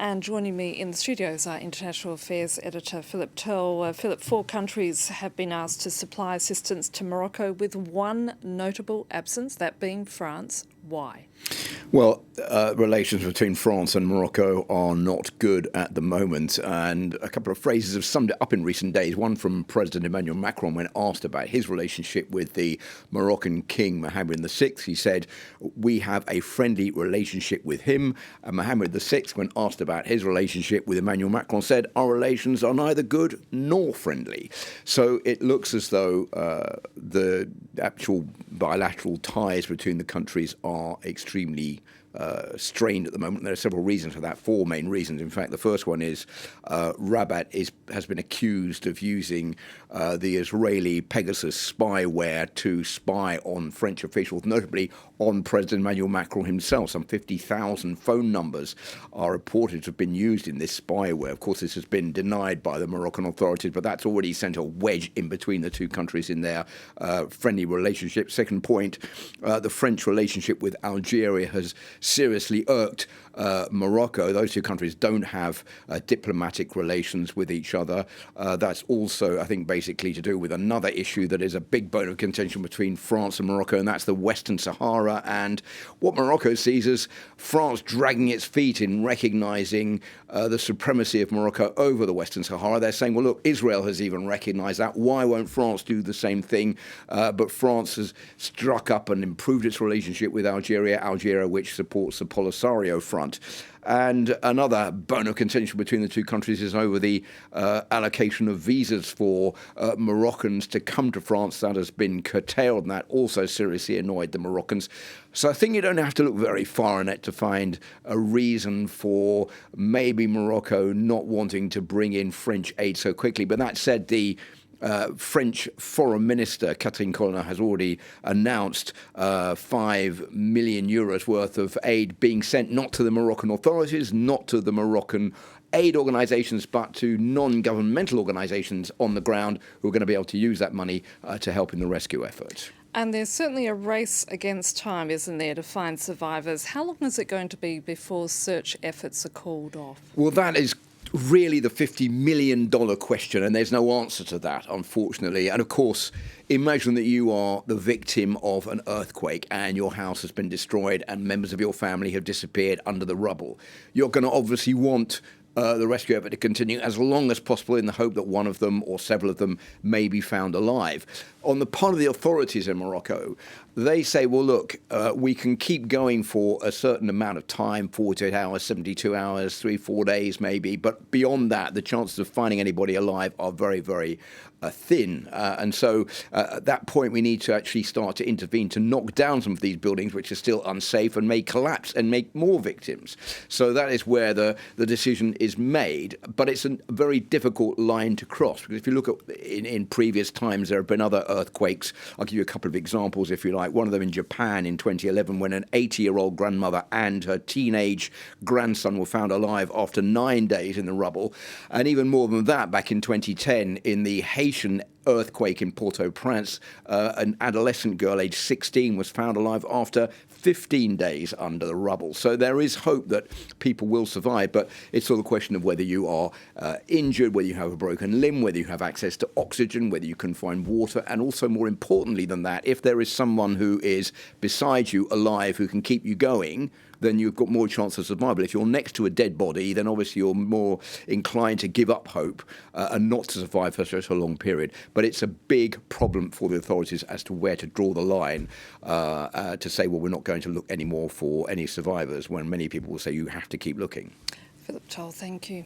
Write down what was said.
And joining me in the studio is our International Affairs Editor, Philip Turle. Philip, 4 countries have been asked to supply assistance to Morocco with one notable absence, that being France. Why? Well, relations between France and Morocco are not good at the moment, and a couple of phrases have summed it up in recent days. One from President Emmanuel Macron when asked about his relationship with the Moroccan king Mohammed VI. He said, "We have a friendly relationship with him." And Mohammed VI, when asked about his relationship with Emmanuel Macron, said, "Our relations are neither good nor friendly." So it looks as though the actual bilateral ties between the countries are extremely strained at the moment. There are several reasons for that, 4 main reasons. In fact, the first one is Rabat has been accused of using the Israeli Pegasus spyware to spy on French officials, notably on President Emmanuel Macron himself. Some 50,000 phone numbers are reported to have been used in this spyware. Of course, this has been denied by the Moroccan authorities, but that's already sent a wedge in between the 2 countries in their friendly relationship. Second point, the French relationship with Algeria has seriously irked Morocco. Those 2 countries don't have diplomatic relations with each other. That's also, I think, basically to do with another issue that is a big bone of contention between France and Morocco, and that's the Western Sahara. And what Morocco sees as France dragging its feet in recognising the supremacy of Morocco over the Western Sahara. They're saying, well, look, Israel has even recognised that. Why won't France do the same thing? But France has struck up and improved its relationship with Algeria, which supports the Polisario Front. And another bone of contention between the 2 countries is over the allocation of visas for Moroccans to come to France. That has been curtailed, and that also seriously annoyed the Moroccans. So I think you don't have to look very far in it to find a reason for maybe Morocco not wanting to bring in French aid so quickly. But that said, the French Foreign Minister Catherine Colonna has already announced €5 million worth of aid being sent not to the Moroccan authorities, not to the Moroccan aid organisations, but to non-governmental organisations on the ground who are going to be able to use that money to help in the rescue effort. And there's certainly a race against time, isn't there, to find survivors? How long is it going to be before search efforts are called off? Well, that is really the $50 million question, and there's no answer to that, unfortunately. And of course, imagine that you are the victim of an earthquake and your house has been destroyed and members of your family have disappeared under the rubble. You're going to obviously want the rescue effort to continue as long as possible in the hope that one of them or several of them may be found alive. On the part of the authorities in Morocco, they say, well, look, we can keep going for a certain amount of time, 48 hours, 72 hours, 3-4 days maybe, but beyond that, the chances of finding anybody alive are very, very thin. And so at that point, we need to actually start to intervene to knock down some of these buildings, which are still unsafe and may collapse and make more victims. So that is where the decision is made. But it's a very difficult line to cross, because if you look at in previous times, there have been other earthquakes. I'll give you a couple of examples, if you like. One of them in Japan in 2011, when an 80-year-old grandmother and her teenage grandson were found alive after 9 days in the rubble. And even more than that, back in 2010, in the Haitian earthquake in Port-au-Prince, an adolescent girl aged 16 was found alive after 15 days under the rubble. So there is hope that people will survive, but it's all a question of whether you are injured, whether you have a broken limb, whether you have access to oxygen, whether you can find water, and also more importantly than that, if there is someone who is beside you alive who can keep you going, then you've got more chance of survival. If you're next to a dead body, then obviously you're more inclined to give up hope and not to survive for such a long period. But it's a big problem for the authorities as to where to draw the line to say, well, we're not going to look anymore for any survivors, when many people will say you have to keep looking. Philip Turle, thank you.